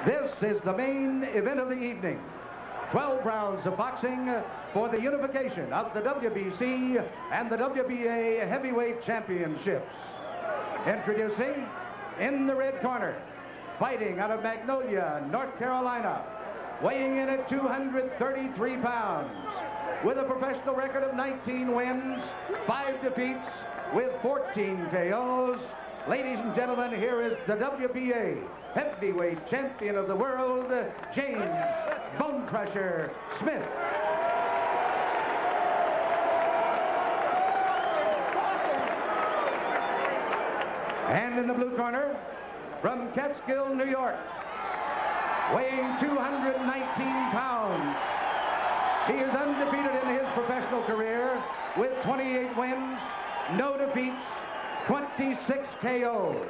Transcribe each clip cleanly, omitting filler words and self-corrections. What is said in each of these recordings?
This is the main event of the evening. 12 rounds of boxing for the unification of the WBC and the WBA heavyweight championships. Introducing, in the red corner, fighting out of Magnolia, North Carolina, weighing in at 233 pounds, with a professional record of 19 wins, 5 defeats, with 14 KOs. Ladies and gentlemen, here is the WBA heavyweight champion of the world, James Bone Crusher Smith. And in the blue corner, from Catskill, New York, weighing 219 pounds, he is undefeated in his professional career with 28 wins, no defeats, 26 KOs.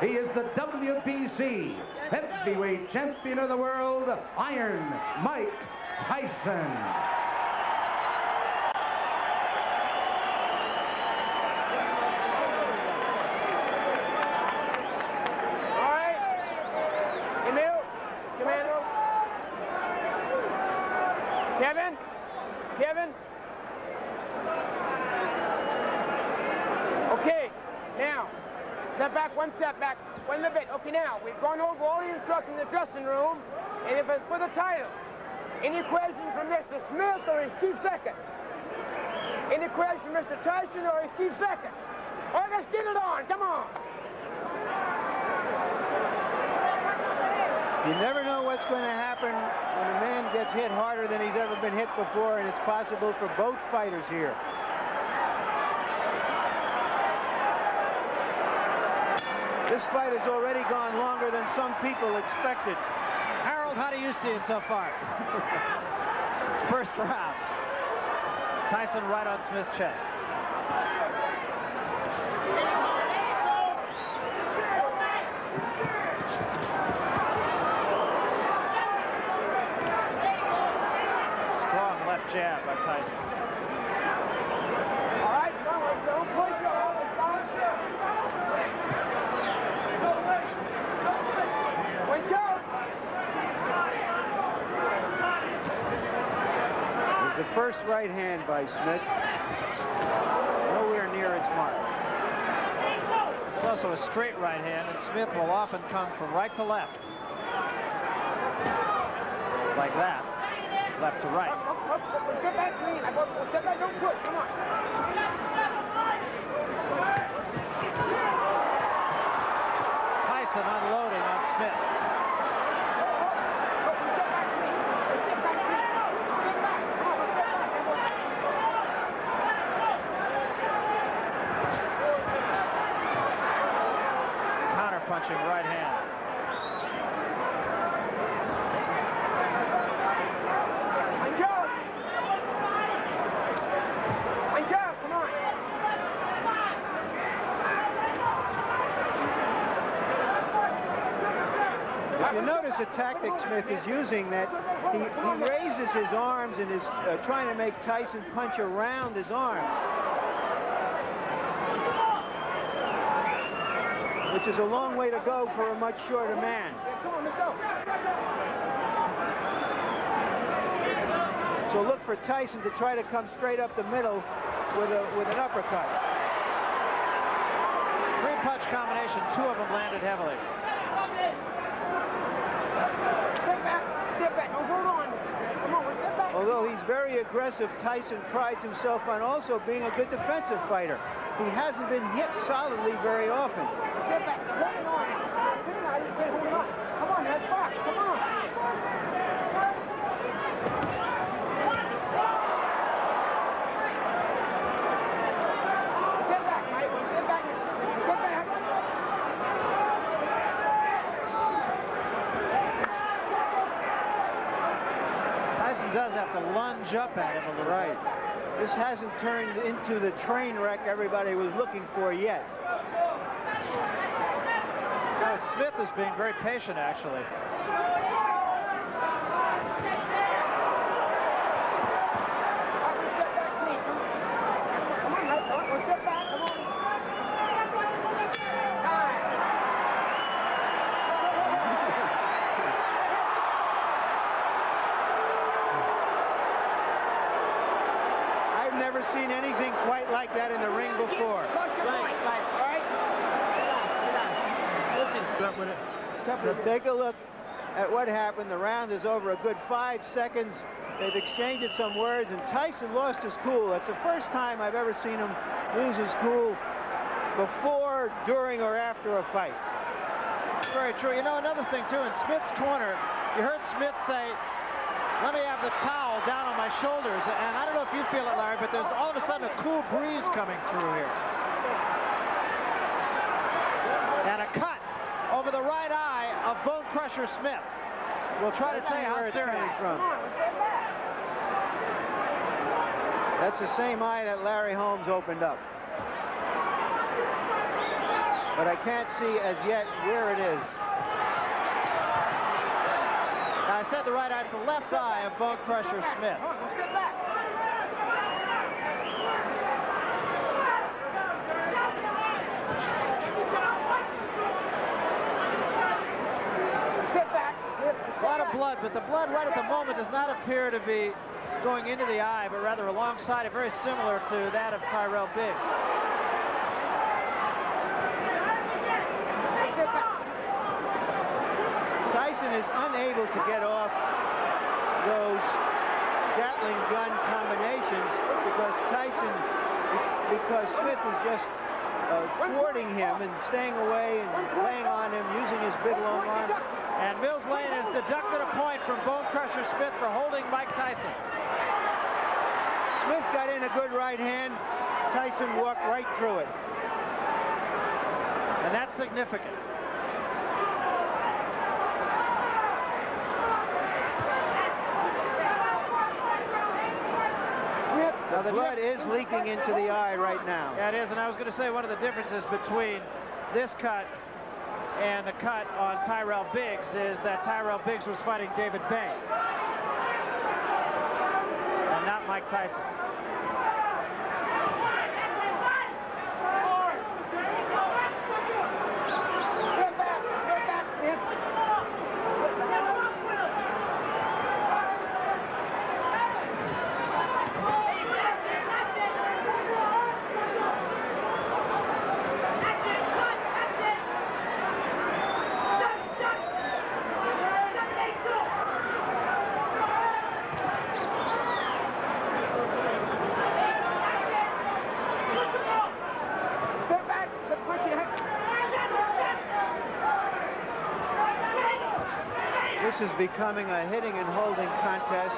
He is the WBC heavyweight champion of the world, Iron Mike Tyson. All right. Emil, come in. Kevin. Okay, now, one step back, one little bit. Okay, now, we've gone over all the instructions in the dressing room, and if it's for the title, any questions from Mr. Smith or his chief second? Any questions from Mr. Tyson or his chief second? All right, let's get it on, come on. You never know what's going to happen when a man gets hit harder than he's ever been hit before, and it's possible for both fighters here. This fight has already gone longer than some people expected. Harold, how do you see it so far? First round. Tyson right on Smith's chest. Strong left jab by Tyson. All right, don't push your arm. The first right hand by Smith, nowhere near its mark. It's also a straight right hand, and Smith will often come from right to left. Like that, left to right. Step back, clean. Step back, don't push, come on. Tyson unloading on Smith. Punching right hand. Come on. If you notice a tactic Smith is using, that he raises his arms and is trying to make Tyson punch around his arms, which is a long way to go for a much shorter man. So look for Tyson to try to come straight up the middle with an uppercut. Three-punch combination, 2 of them landed heavily. Step back, don't hold on. Come on, step back. Although he's very aggressive, Tyson prides himself on also being a good defensive fighter. He hasn't been hit solidly very often. Get back. Hold on. Come on, that's back. Come on. Get back, Mike. Get back. Get back. Tyson does have to lunge up at him a little. Right. This hasn't turned into the train wreck everybody was looking for yet. Now, Smith is being very patient, actually. Come on, Mike. Step back. Come on. seen anything quite like that in the ring before. Take a look at what happened. The round is over a good 5 seconds. They've exchanged some words, and Tyson lost his cool. That's the first time I've ever seen him lose his cool before, during, or after a fight. Very true. You know, another thing, too, in Smith's corner, you heard Smith say, let me have the towel down on my shoulders. And I don't know if you feel it, Larry, but there's all of a sudden a cool breeze coming through here. And a cut over the right eye of Bone Crusher Smith. We'll try to tell you how serious from. That's the same eye that Larry Holmes opened up. But I can't see as yet where it is. Now, I said the right eye. It's the left eye of Bone Crusher Smith. Step back. Sit back. A lot of blood, but the blood right at the moment does not appear to be going into the eye, but rather alongside it, very similar to that of Tyrell Biggs. Tyson is unable to get off those Gatling gun combinations because Smith is just thwarting him and staying away and laying on him, using his big long arms. And Mills Lane has deducted a point from Bone Crusher Smith for holding Mike Tyson. Smith got in a good right hand. Tyson walked right through it. And that's significant. Now the blood is leaking into the eye right now. Yeah, it is, and I was going to say one of the differences between this cut and the cut on Tyrell Biggs is that Tyrell Biggs was fighting David Bain and not Mike Tyson. This is becoming a hitting and holding contest,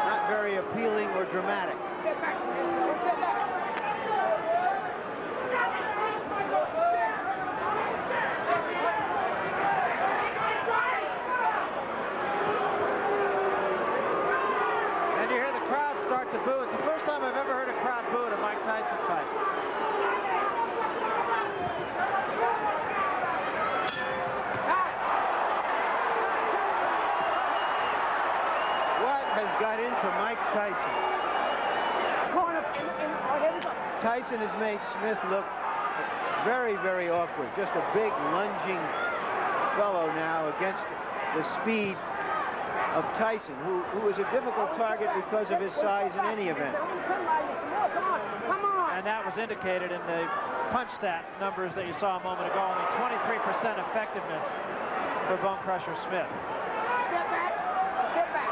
not very appealing or dramatic. Step back. Step back. And you hear the crowd start to boo. It's the first time I've ever heard a crowd boo at a Mike Tyson fight. Got into Mike Tyson. Tyson has made Smith look very, very awkward. Just a big lunging fellow now against the speed of Tyson, who is a difficult target because of his size in any event. And that was indicated in the punch stat numbers that you saw a moment ago. Only 23% effectiveness for Bone Crusher Smith. Step back. Step back.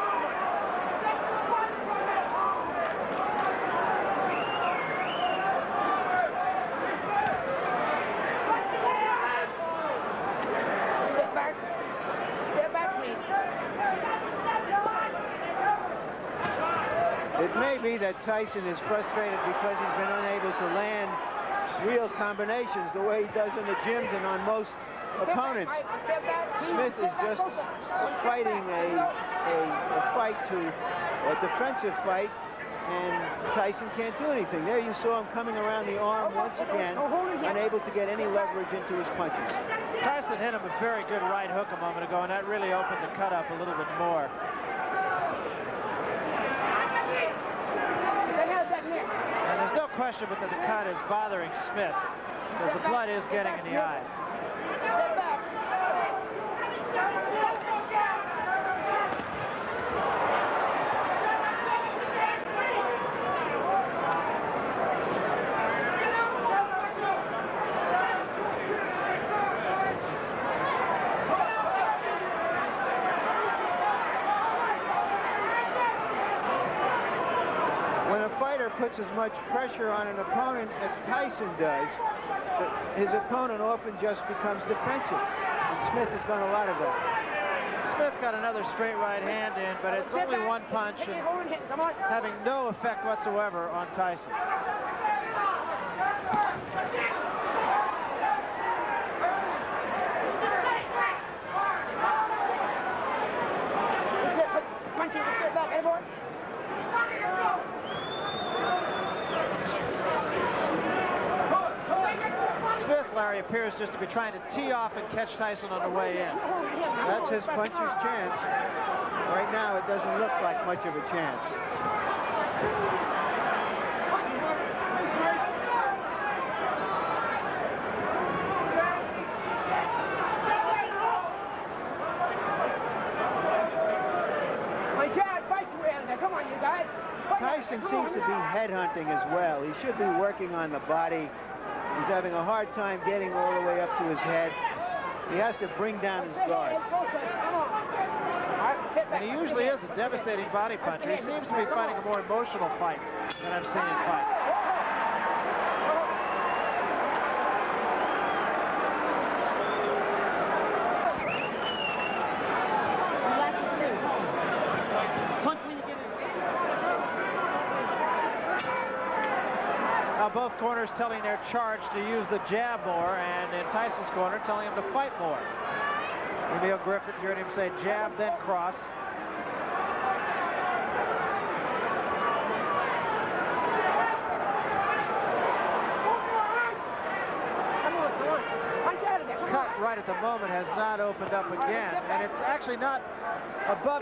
It may be that Tyson is frustrated because he's been unable to land real combinations the way he does in the gyms and on most opponents. Smith is just fighting a fight a defensive fight, and Tyson can't do anything. There you saw him coming around the arm once again, unable to get any leverage into his punches. Tyson hit him a very good right hook a moment ago, and that really opened the cut up a little bit more. And there's no question but that the cut is bothering Smith because the blood is getting in the eye. puts as much pressure on an opponent as Tyson does, his opponent often just becomes defensive. And Smith has done a lot of that. Smith got another straight right hand in, but it's only one punch and having no effect whatsoever on Tyson. Smith, Larry, appears just to be trying to tee off and catch Tyson on the way in. That's his puncher's chance. Right now, it doesn't look like much of a chance. Tyson seems to be headhunting as well. He should be working on the body. He's having a hard time getting all the way up to his head. He has to bring down his guard. And he usually is a devastating body puncher. He seems to be fighting a more emotional fight than I've seen him fight. Now both corners telling their charge to use the jab more, and in Tyson's corner telling him to fight more. Emil Griffith, you heard him say jab, then cross. Cut right at the moment has not opened up again, and it's actually not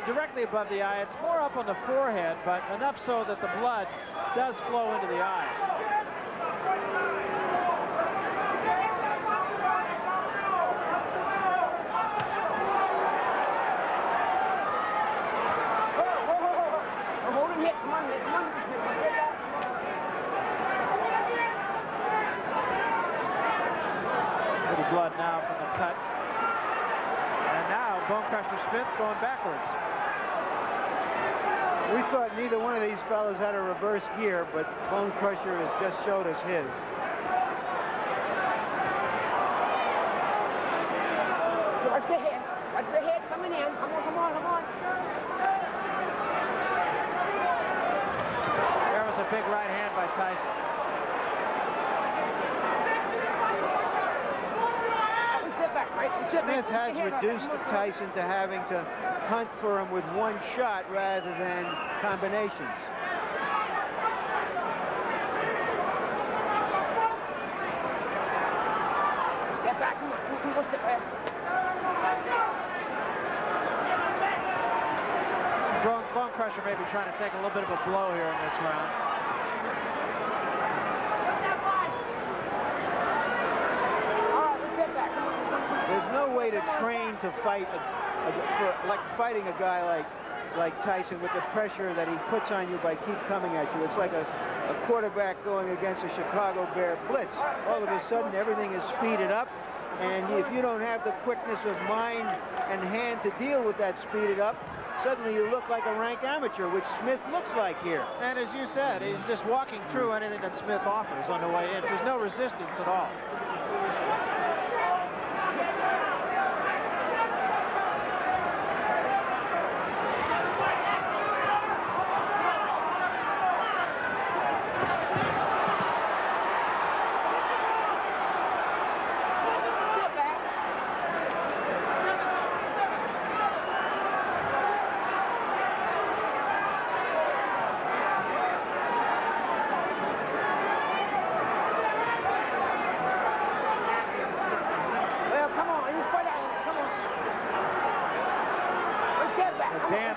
directly above the eye. It's more up on the forehead, but enough so that the blood does flow into the eye. Little blood now from the cut. And now Bone Crusher Smith going backwards. We thought neither one of these fellows had a reverse gear, but Bone Crusher has just showed us his. Watch the head. Watch the head coming in. Come on, come on, come on. There was a big right hand by Tyson. Smith has reduced Tyson to having to hunt for him with one shot rather than combinations. Get back, come on. Go step back. Bone Crusher may be trying to take a little bit of a blow here in this round. There's no way to train to fight like fighting a guy like Tyson with the pressure that he puts on you by keep coming at you. It's like a quarterback going against a Chicago Bear blitz. All of a sudden, everything is speeded up, and if you don't have the quickness of mind and hand to deal with that speeded up, suddenly you look like a rank amateur, which Smith looks like here. And as you said, he's just walking through anything that Smith offers on the way in. There's no resistance at all.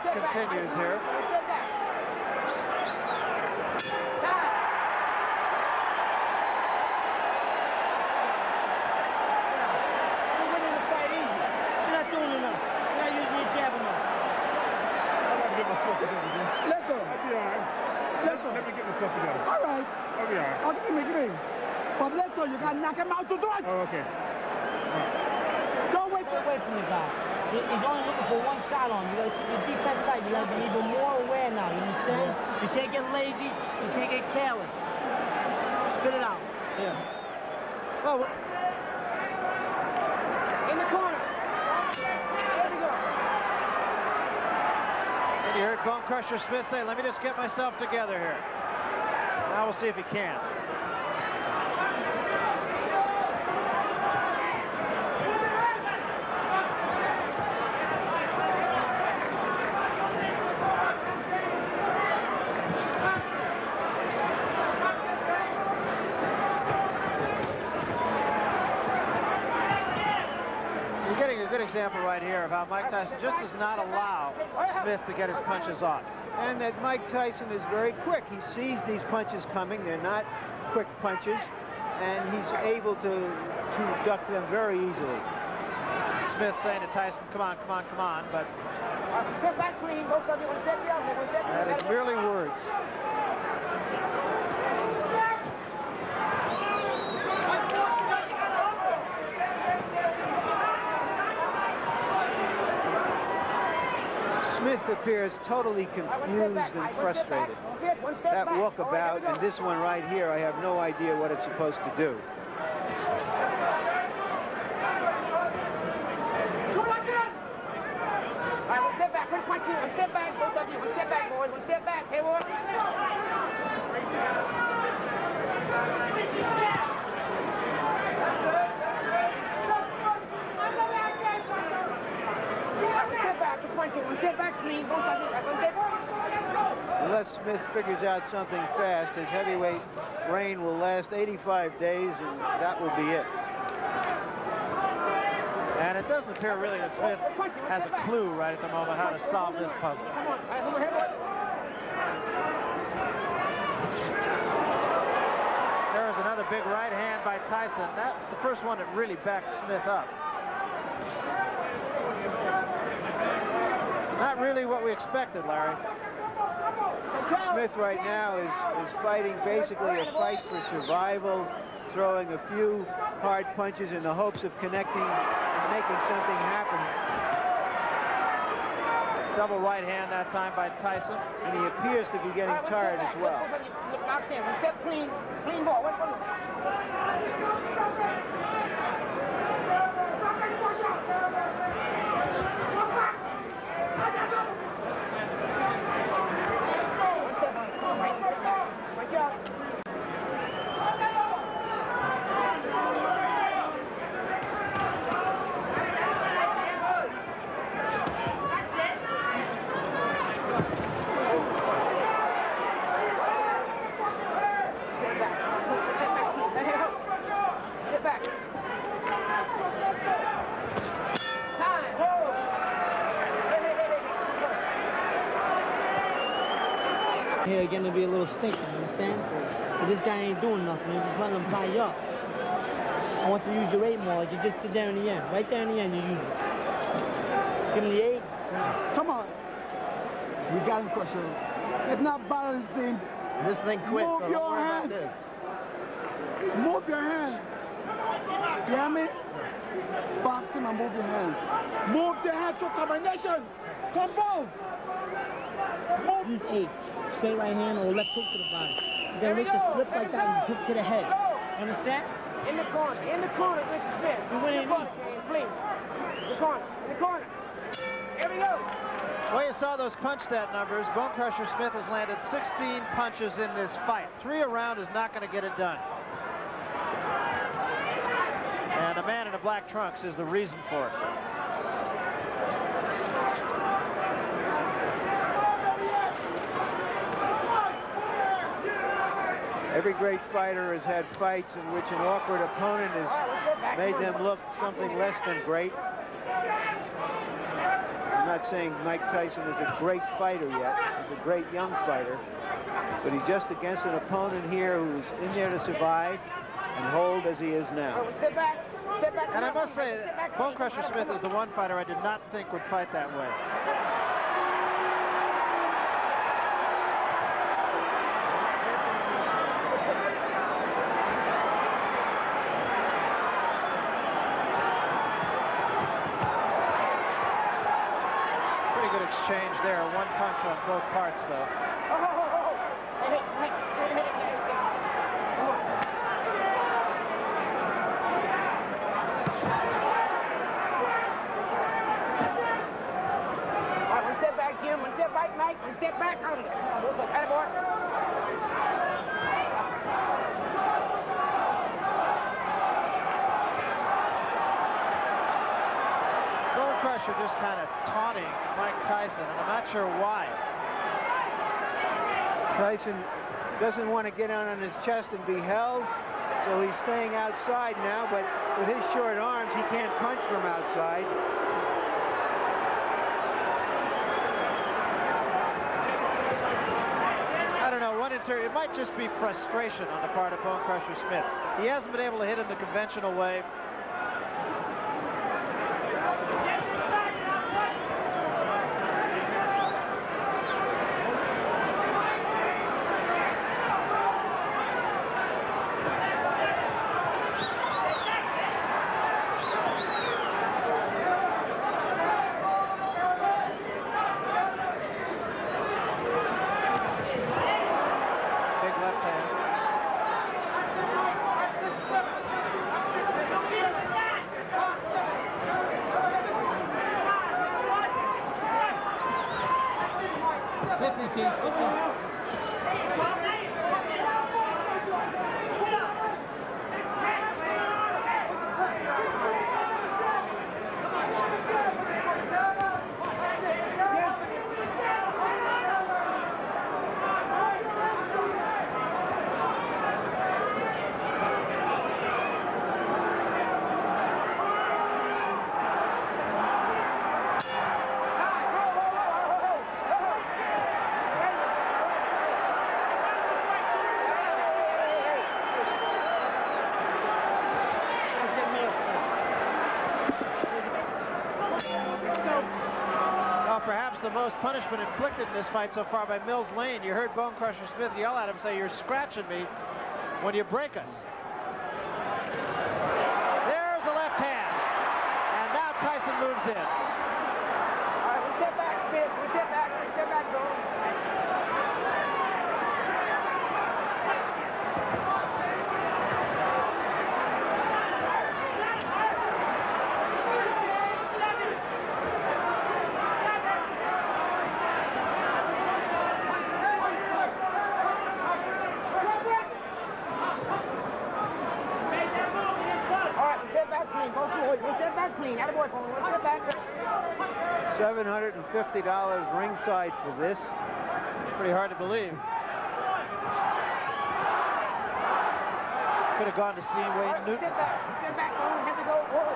Continues here. Let me get myself together. All right. I'll be all right. I'll give me. But let's go. You got to knock him out the door. Oh, okay. All right. Don't wait for me, guys. He's only looking for one shot on. You got to keep your defense tight. You got to be even more aware now. You understand? You can't get lazy. You can't get careless. Spit it out. Yeah. Well, In the corner. There we go. And you heard Bone Crusher Smith say, let me just get myself together here. Now we'll see if he can. You're getting a good example right here of how Mike Tyson just does not allow Smith to get his punches off. And that Mike Tyson is very quick. He sees these punches coming. They're not quick punches, and he's able to duck them very easily. Smith saying to Tyson, come on, come on, come on, but Step back clean. Both of you want to step down. that is merely words. Smith appears totally confused and frustrated. That walkabout and this one right here, I have no idea what it's supposed to do. All right, one step back. One punch you. One step back. Both of you. One step back, boys. One step back. Hey, boy. One step back, clean. Both of you. One step. Unless Smith figures out something fast, his heavyweight reign will last 85 days, and that will be it. And it doesn't appear really that Smith has a clue right at the moment how to solve this puzzle. Come on. All right, come on, head, boy. There is another big right hand by Tyson. That's the first one that really backed Smith up. Not really what we expected, Larry. Smith right now is fighting basically a fight for survival, throwing a few hard punches in the hopes of connecting and making something happen. Double right hand that time by Tyson. And he appears to be getting tired as well. Locked in. One step clean. Clean ball. One Here getting to be a little stinky, you understand? But this guy ain't doing nothing. He's just letting him tie you up. I want you to use your 8 more like you just did there in the end. Right there in the end, you use it. Give him the 8. Come on. We got him, Crusher. It's not balancing. This thing quit, Move so your don't worry hands. about this. Move your hands. You hear me? Boxing and move your hands. Move the hands to combination. Combo. Use 8. Straight right hand or left hook to the body. You gotta make the slip like that and hook to the head. Understand? in the corner, Mr. Smith. You win in the corner, James, please. In the corner. Here we go. Well, you saw those punch stat numbers. Bone Crusher Smith has landed 16 punches in this fight. 3 a round is not going to get it done. And a man in a black trunks is the reason for it. Every great fighter has had fights in which an awkward opponent has made them look something less than great. I'm not saying Mike Tyson is a great fighter yet. He's a great young fighter. But he's just against an opponent here who's in there to survive and hold as he is now. Step back. And I must say, Bone Crusher Smith is the one fighter I did not think would fight that way. Pretty good exchange there. One punch on both parts, though. One step back, Jim. One step back, Mike. One step back. Out of there. Come on, attaboy. Bone Crusher just kind of taunting Mike Tyson, and I'm not sure why. Tyson doesn't want to get on his chest and be held, so he's staying outside now, but with his short arms, he can't punch from outside. I don't know, it might just be frustration on the part of Bone Crusher Smith. He hasn't been able to hit him the conventional way. Perhaps the most punishment inflicted in this fight so far by Mills Lane. You heard Bone Crusher Smith yell at him, say, "You're scratching me when you break us." There's the left hand. And now Tyson moves in. All right, we step back, Smith. We step back, Bone. $750 ringside for this. Pretty hard to believe. Could have gone to see Wayne Newton. Step back, Bone. Have to go. Whoa.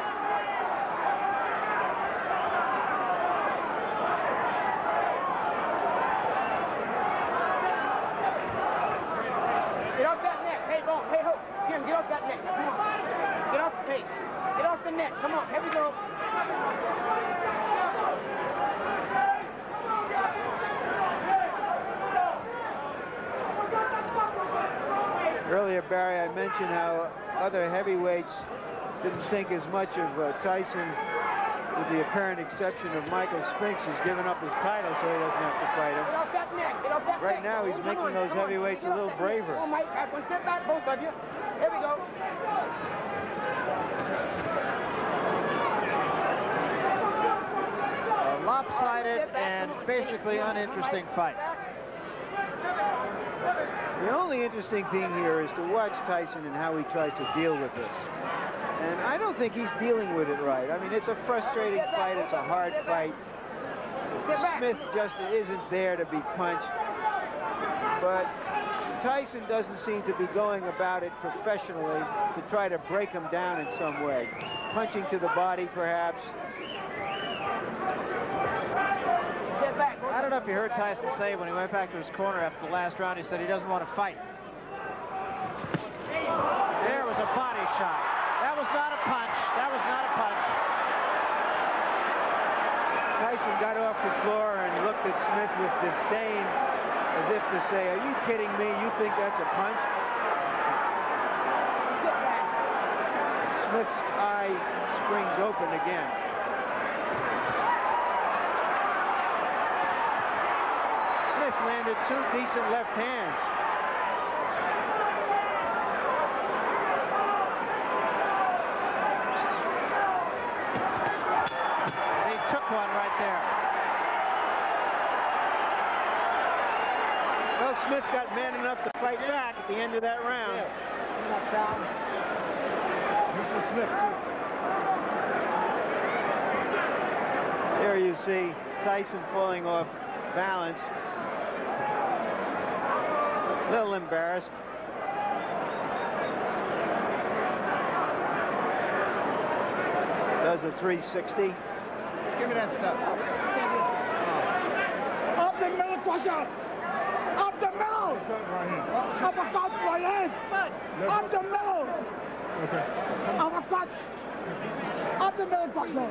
Get off that neck. Hey, Bone. Hey, Hope. Jim, get off that neck. Come on. Get off the face. Get off the neck. Come on. Here we go. Earlier, Barry, I mentioned how other heavyweights didn't think as much of Tyson, with the apparent exception of Michael Spinks, who's given up his title so he doesn't have to fight him. Get off that neck. Get off that Right neck. now, he's making those heavyweights a little braver. Come on, Mike. Back one step back, both of you. Here we go. A lopsided and basically uninteresting fight. The only interesting thing here is to watch Tyson and how he tries to deal with this. And I don't think he's dealing with it right. I mean, it's a frustrating fight. It's a hard fight. Smith just isn't there to be punched. But Tyson doesn't seem to be going about it professionally to try to break him down in some way. Punching to the body, perhaps. I don't know if you heard Tyson say when he went back to his corner after the last round, he said he doesn't want to fight. There was a body shot. That was not a punch. That was not a punch. Tyson got off the floor and looked at Smith with disdain, as if to say, "Are you kidding me? You think that's a punch?" Smith's eye springs open again. two decent left hands. And he took one right there. Well, Smith got man enough to fight back at the end of that round. There you see Tyson falling off balance. A little embarrassed. Does a 360. Give me that stuff. Up the middle, Quasha! Up the middle! Uppercut, right hand! Up the middle! Uppercut! Up the middle, Quasha!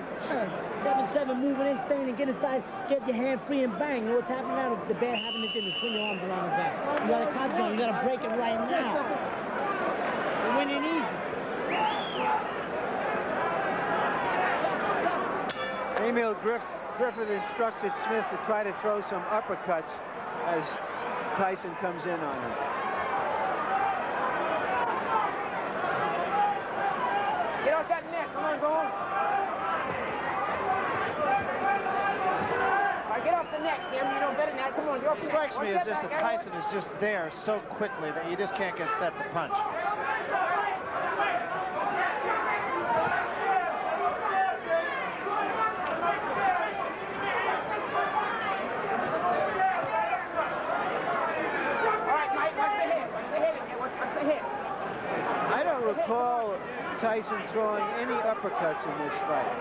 7-7, moving in, staying, and get inside, get your hand free and bang. You know what's happening now? The bad habit is to swing your arms around the back. You got a cut gun, you got to break it right now. You're winning easy. Emil Griffith instructed Smith to try to throw some uppercuts as Tyson comes in on him. Get off that neck. Come on, go on. All right, get off the neck, Tim. You know better than that. Come on, get off the neck. Strikes me as just that Tyson is just there so quickly that you just can't get set to punch. I don't recall Tyson throwing any uppercuts in this fight.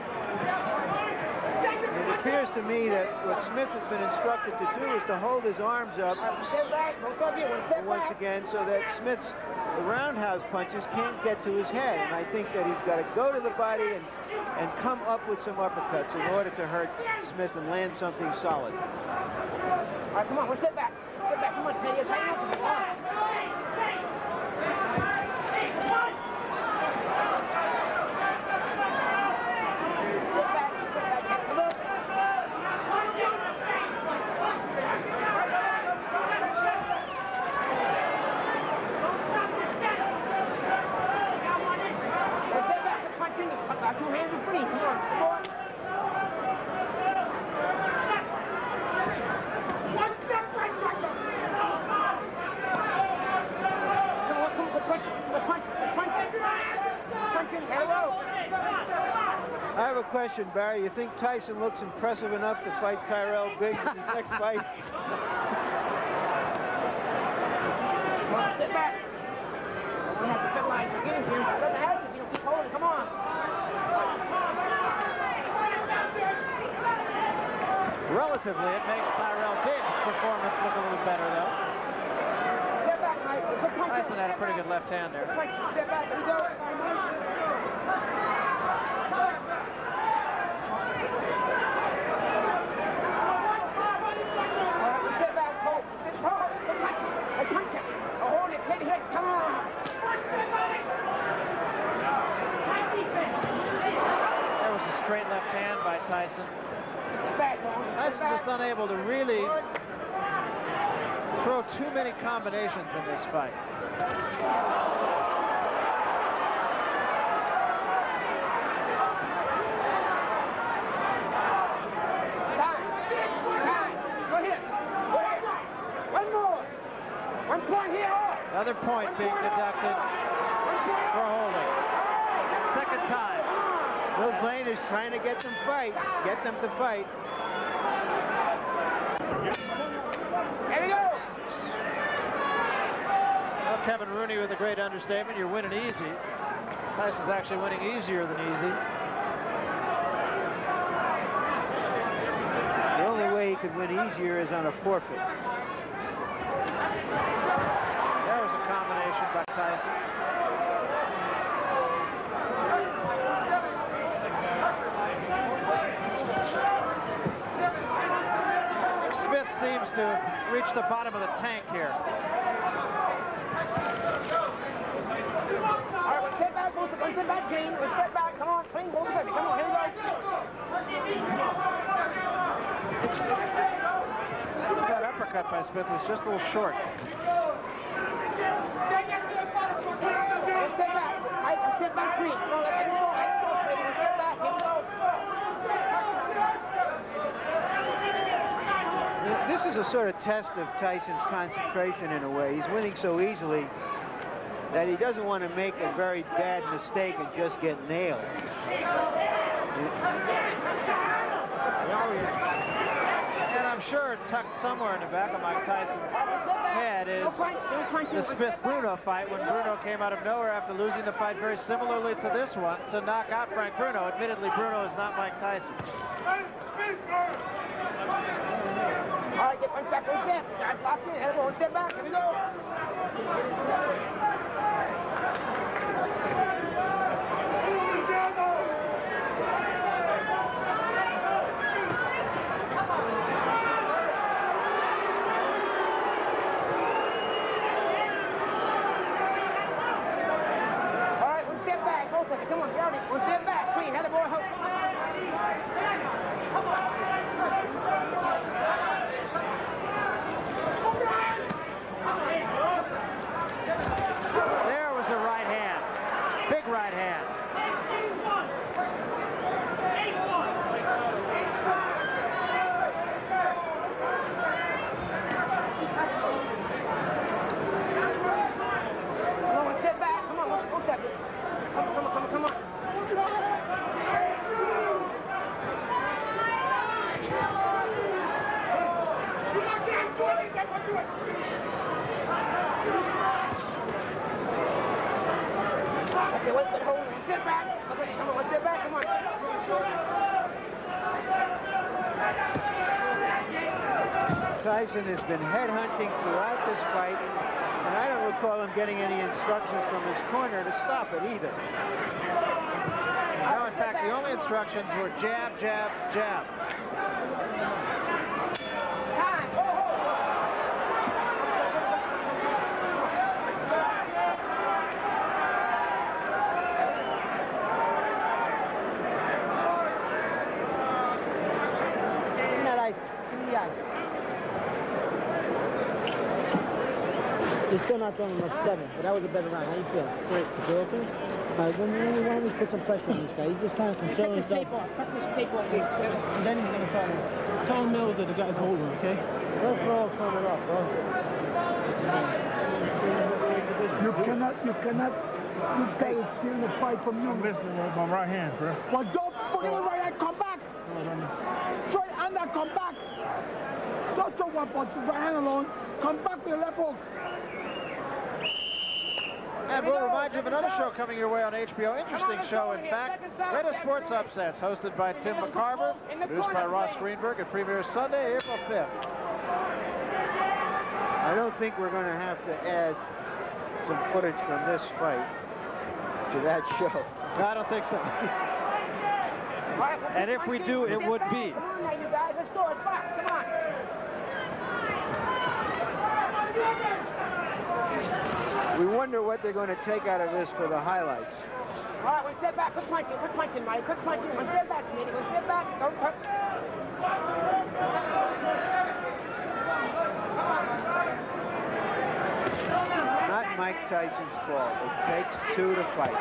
It appears to me that what Smith has been instructed to do is to hold his arms up once again so that Smith's roundhouse punches can't get to his head. And I think that he's got to go to the body and come up with some uppercuts in order to hurt Smith and land something solid. All right, come on, we'll step back. Step back, come on, Teddy. It's hanging up to the line. I have a question, Barry. You think Tyson looks impressive enough to fight Tyrell Biggs in his next fight? Come on, sit back. We have to fit lines again here. Doesn't have to, keep holding. Come on. Relatively, it makes Tyrell Biggs' performance look a little better, though. Step back, Mike. Tyson had a pretty good left hand there. Step back. Here we go. Straight left hand by Tyson. Tyson just unable to really throw too many combinations in this fight. Go ahead. One more. 1 point here. Another point being deducted for holding. Second time. Bill Zane is trying to get them to fight. Here we go. Well, Kevin Rooney with a great understatement. You're winning easy. Tyson's actually winning easier than easy. The only way he could win easier is on a forfeit. There was a combination by Tyson. Smith seems to reach the bottom of the tank here. All right, we'll step back, Gene. We'll step back. Come on, clean both of it. Come on, here we go. That uppercut uppercut by Smith was just a little short. Step back. Step back, please. No, let him go. Step back. Here we go. This is a sort of test of Tyson's concentration in a way. He's winning so easily that he doesn't want to make a very bad mistake and just get nailed. And I'm sure tucked somewhere in the back of Mike Tyson's head is the Smith-Bruno fight, when Bruno came out of nowhere after losing the fight very similarly to this one to knock out Frank Bruno. Admittedly, Bruno is not Mike Tyson. All right, get one step, one step. Guys, locked in. Elbow, step back. Here we go. All right, one step back. Hold second. Come on, get out of it. One step back. Clean. Have the boy hold. There was a right hand. Big right hand. Come on, one step back. Come on, one step. Come on. Okay, wait for the hold. Step back. Okay, come on, one step back. Come on. Tyson has been headhunting throughout this fight, and I don't recall him getting any instructions from his corner to stop it either. No, in fact, the only instructions were jab, jab, jab. Time. Give me that ice. Give me the ice. You're still not throwing enough 7, but that was a better round. How you feel? Great. You feel okay? All right, then why don't we put some pressure on this guy? He's just trying to control Take this himself. tape off. Cut this tape off. And then he's going to try to tell Mills that the guy's holding, okay? Let's roll coming up, bro. You cannot, this guy is stealing the fight from you. I'm missing my right hand, bro. Well, don't put it right hand, come back. Try under, come back. Don't throw one punch, right hand alone. Come back to the left hook. And we'll remind you of another show coming your way on HBO. Interesting show, in fact. Greatest Sports Upsets, hosted by Tim McCarver, produced by Ross Greenberg. It premieres Sunday, April 5th. I don't think we're going to have to add some footage from this fight to that show. No, I don't think so. And if we do, it would be. Come on now, you guys. Let's go. It's box. Come on. We wonder what they're going to take out of this for the highlights. All right, one step back. Quit punching, Mike. Quit punching. One step back, Smitty. One step back. Don't touch. Not Mike Tyson's fault. It takes 2 to fight.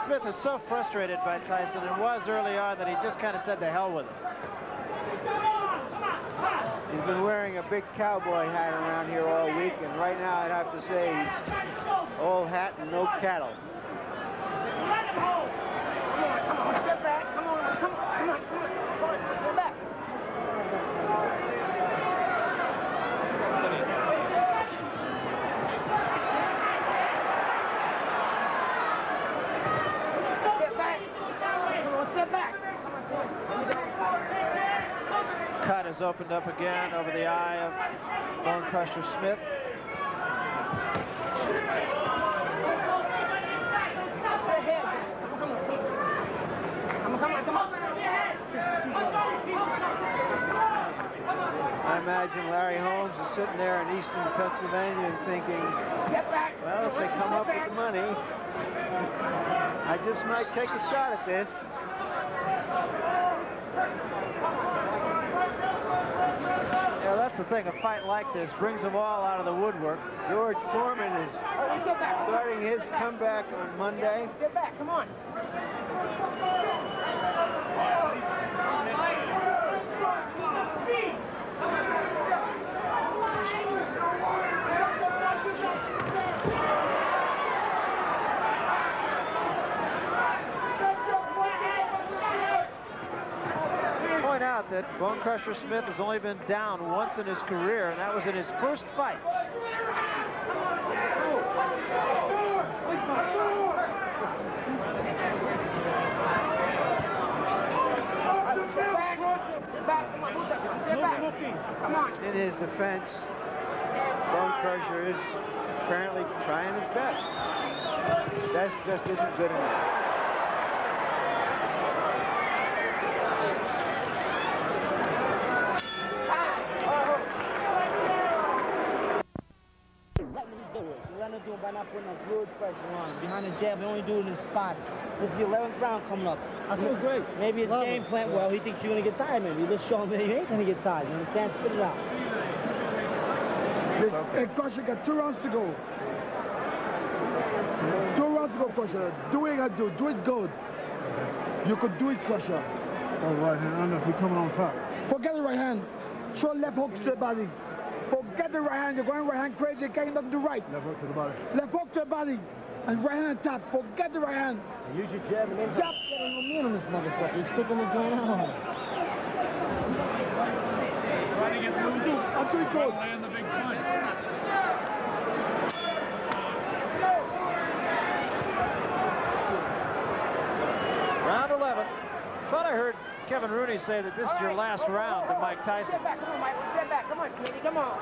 Smith is so frustrated by Tyson, and was early on, that he just kind of said to hell with him. He's been wearing a big cowboy hat around here all week, and right now I'd have to say he's all hat and no cattle. Come on, step back. Come on. Step back. Cut has opened up again over the eye of Bone Crusher Smith. Come on. And imagine Larry Holmes is sitting there in eastern Pennsylvania and thinking, well, if they come up with the money, I just might take a shot at this. Yeah, that's the thing. A fight like this brings them all out of the woodwork. George Foreman is starting his comeback on Monday. Get back, come on. Point out that Bone Crusher Smith has only been down once in his career, and that was in his first fight. In his defense, Bone Crusher is apparently trying his best. That just isn't good enough. By not putting a good pressure on him. Behind the jab, we only do it in spots. This is the 11th round coming up. I feel great. Maybe it's game plan. Well, he thinks you're going to get tired, maybe. Let's show him that you ain't going to get tired. You understand? Spit it out. Hey, Crusher, got 2 rounds to go. 2 rounds to go, Crusher. Do what you got to do. Do it good. You could do it, Crusher. Oh, right hand. I don't know if he's coming on top. Forget the right hand. Throw left hook to the body. Forget the right hand. You're going right hand crazy. You can't even do right. Left hook to the body. Left hook to the body. And right hand on top. Forget the right hand. Use your jab and then jab. Getting no meat on this motherfucker. He's sticking the joint out. Trying to get loose. I'll do it good. Land the big punch. Round 11. Thought I heard Kevin Rooney say that this is your last round to Mike Tyson. Step back, come on, Mike. Step back. Come on, Smitty. Come on.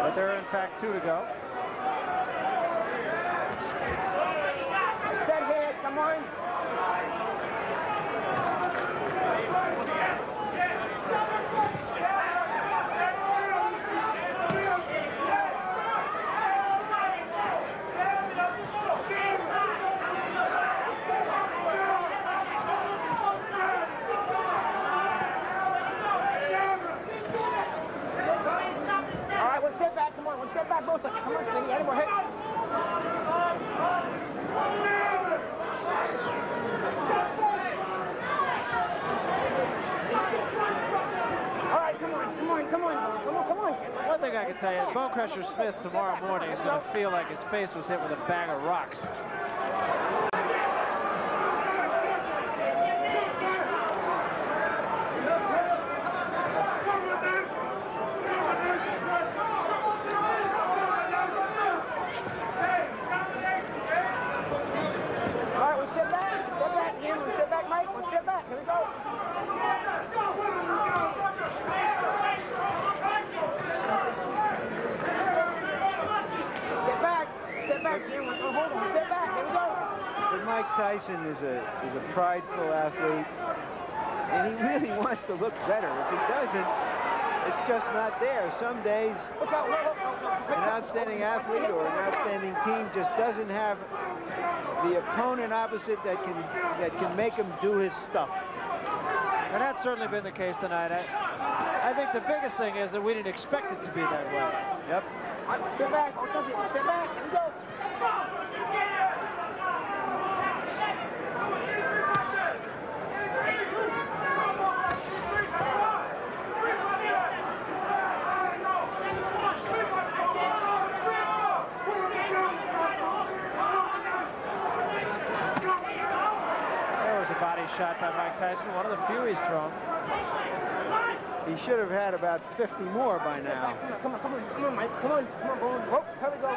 But there are, in fact, 2 to go. Set head. Come on. Step back, both of you. Come on, Smitty. Any more hit? All right, come on. One thing I can tell you, Bone Crusher Smith tomorrow morning is going to feel like his face was hit with a bag of rocks. Tyson is a prideful athlete, and he really wants to look better. If he doesn't, it's just not there. Some days, an outstanding athlete or an outstanding team just doesn't have the opponent opposite that can make him do his stuff. And that's certainly been the case tonight. I think the biggest thing is that we didn't expect it to be that way. Yep. Step back. Step back. Here we go. Shot by Mike Tyson, one of the few he's thrown. He should have had about 50 more by now. Come on, Mike. Come on, boom. Whoa, here we go.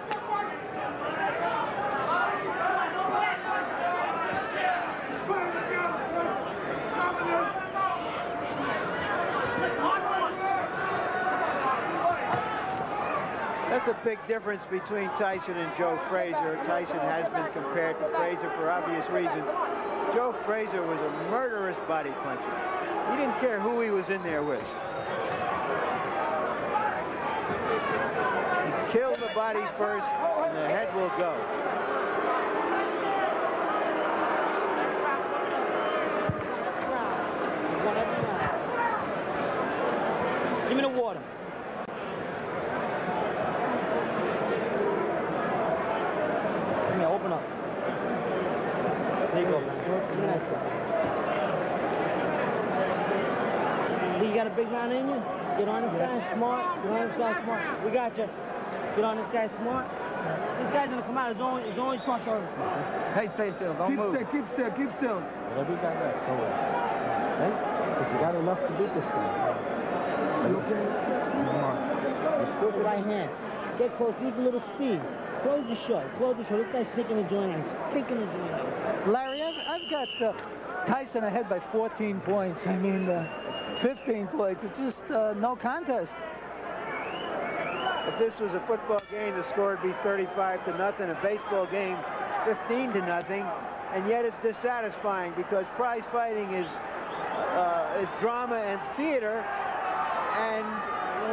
That's a big difference between Tyson and Joe Frazier. Tyson has been compared to Frazier for obvious reasons. Joe Frazier was a murderous body puncher. He didn't care who he was in there with. You kill the body first, and the head will go. Give me the water. Yeah, open up. There you go, man. Give me that stuff. You got a big round in you? Get on this guy smart. Get on this guy smart. We got you. Get on this guy smart. This guy's gonna come out. His only trust on. Hey, stay still. Don't move. Keep still. Keep still. Whatever you got left, go away. Okay? Because you got enough to beat this guy. You okay? You stroke the right hand. Get close. Use a little speed. Close the show. Close the show. This guy's sticking the joint out. Sticking the joint out. Larry, I've got Tyson ahead by 14 points. I mean, 15 points. It's just no contest. If this was a football game, the score would be 35-0. A baseball game, 15-0. And yet it's dissatisfying because prize fighting is drama and theater. And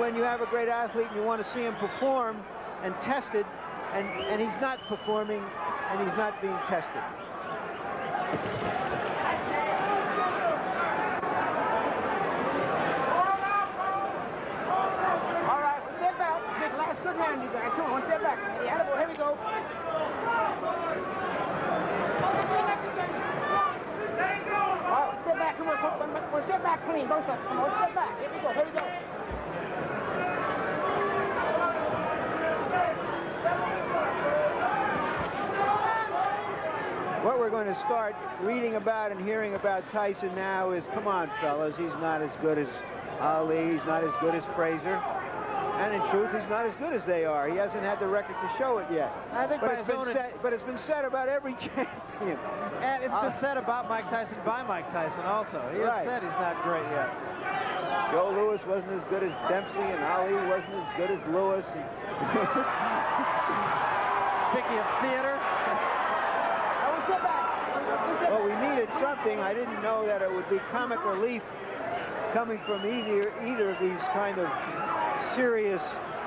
when you have a great athlete and you want to see him perform and tested, and he's not performing and he's not being tested. Good round, you guys. Come on, one step back. Yeah, here we go. Oh, step back. Come on. One step back, clean. Both of us. Come on, step back. Here we go. Here we go. What we're going to start reading about and hearing about Tyson now is, come on, fellas, he's not as good as Ali. He's not as good as Frazier. And in truth, he's not as good as they are. He hasn't had the record to show it yet. I think but it's been said about every champion. And it's been said about Mike Tyson by Mike Tyson also. He has said he's not great yet. Joe Louis wasn't as good as Dempsey, and Ali wasn't as good as Lewis. Speaking of theater. Well, we needed something. I didn't know that it would be comic relief coming from either of these kind of serious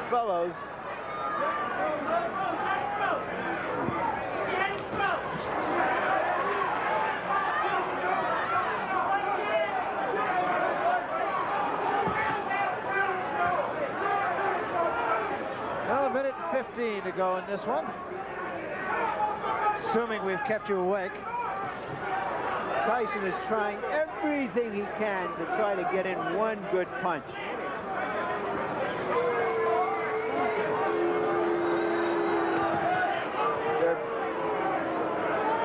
fellows. Well, 1:15 to go in this one. Assuming we've kept you awake. Tyson is trying everything he can to try to get in one good punch.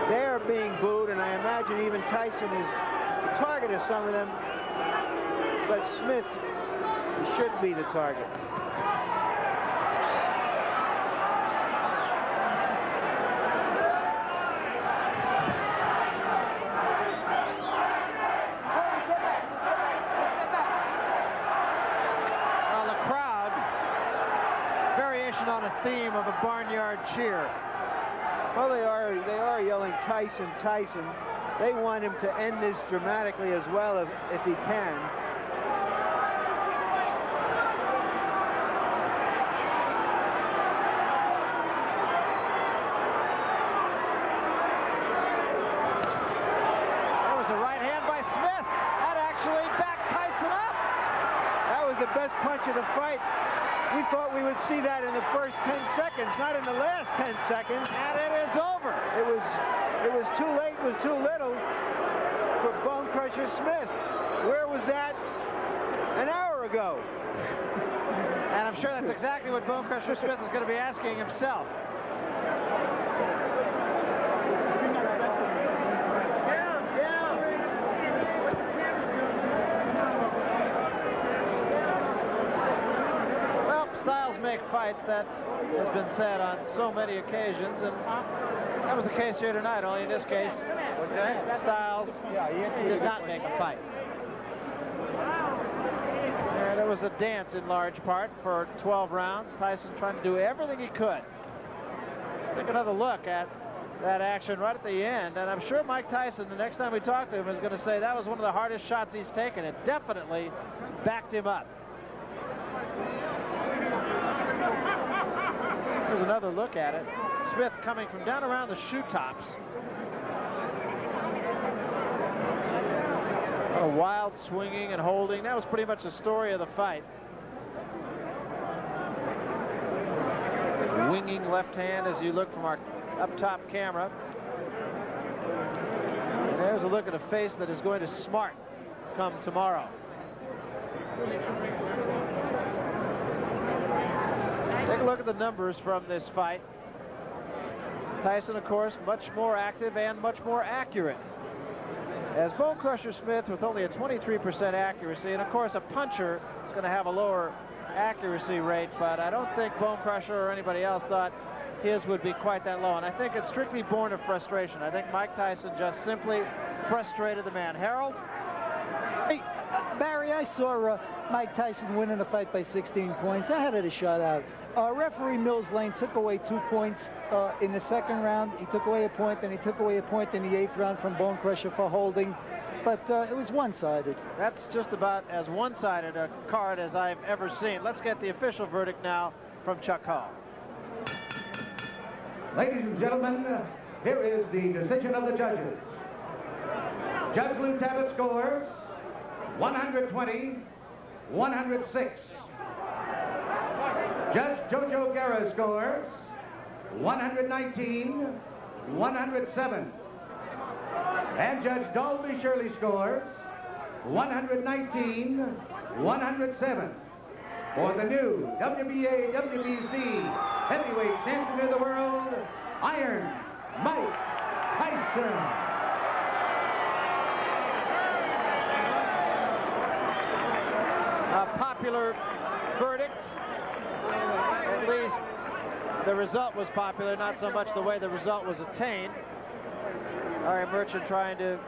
They are being booed, and I imagine even Tyson is the target of some of them, but Smith should be the target. On a theme of a barnyard cheer. Well, they are yelling Tyson, Tyson. They want him to end this dramatically as well if he can. There was a right hand by Smith. That actually backed Tyson up. That was the best punch of the fight. We thought we would see that in the first 10 seconds, not in the last 10 seconds. And it is over. It was too late, it was too little for Bone Crusher Smith. Where was that an hour ago? And I'm sure that's exactly what Bone Crusher Smith is going to be asking himself. Make fights. That has been said on so many occasions, and that was the case here tonight, only in this case Styles did not make a fight. And it was a dance in large part for 12 rounds. Tyson trying to do everything he could. Take another look at that action right at the end, and I'm sure Mike Tyson, the next time we talk to him, is going to say that was one of the hardest shots he's taken. It definitely backed him up. Here's another look at it. Smith coming from down around the shoe tops. A wild swinging and holding. That was pretty much the story of the fight. Winging left hand as you look from our up top camera. And there's a look at a face that is going to smart come tomorrow. Take a look at the numbers from this fight. Tyson, of course, much more active and much more accurate. As Bone Crusher Smith with only a 23% accuracy, and of course a puncher is going to have a lower accuracy rate, but I don't think Bone Crusher or anybody else thought his would be quite that low, and I think it's strictly born of frustration. I think Mike Tyson just simply frustrated the man. Harold? Hey, Barry, I saw Mike Tyson winning the fight by 16 points. I had it a shutout. Referee Mills Lane took away 2 points in the second round. He took away a point, and he took away a point in the 8th round from Bone Crusher for holding. But it was one-sided. That's just about as one-sided a card as I've ever seen. Let's get the official verdict now from Chuck Hall. Ladies and gentlemen, here is the decision of the judges. Judge Lou Tabbitt scores 120-106. Judge Jojo Guerra scores 119-107. And Judge Dalby Shirley scores 119-107 for the new WBA WBC heavyweight champion of the world, Iron Mike Tyson. A popular verdict. At least the result was popular, not so much the way the result was attained. Larry Merchant trying to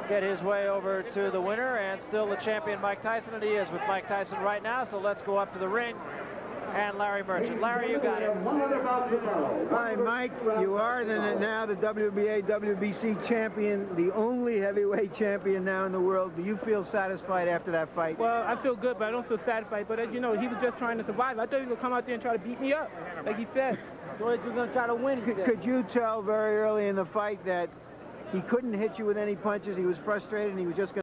get his way over to the winner, and still the champion Mike Tyson, and he is with Mike Tyson right now. So let's go up to the ring and Larry Merchant. Larry, you got it. Hi, Mike. You are now the WBA WBC champion, the only heavyweight champion now in the world. Do you feel satisfied after that fight? Well, I feel good, but I don't feel satisfied. But as you know, he was just trying to survive. I thought he was going to come out there and try to beat me up, like he said. So he was going to try to win. Could you tell very early in the fight that he couldn't hit you with any punches? He was frustrated and he was just going to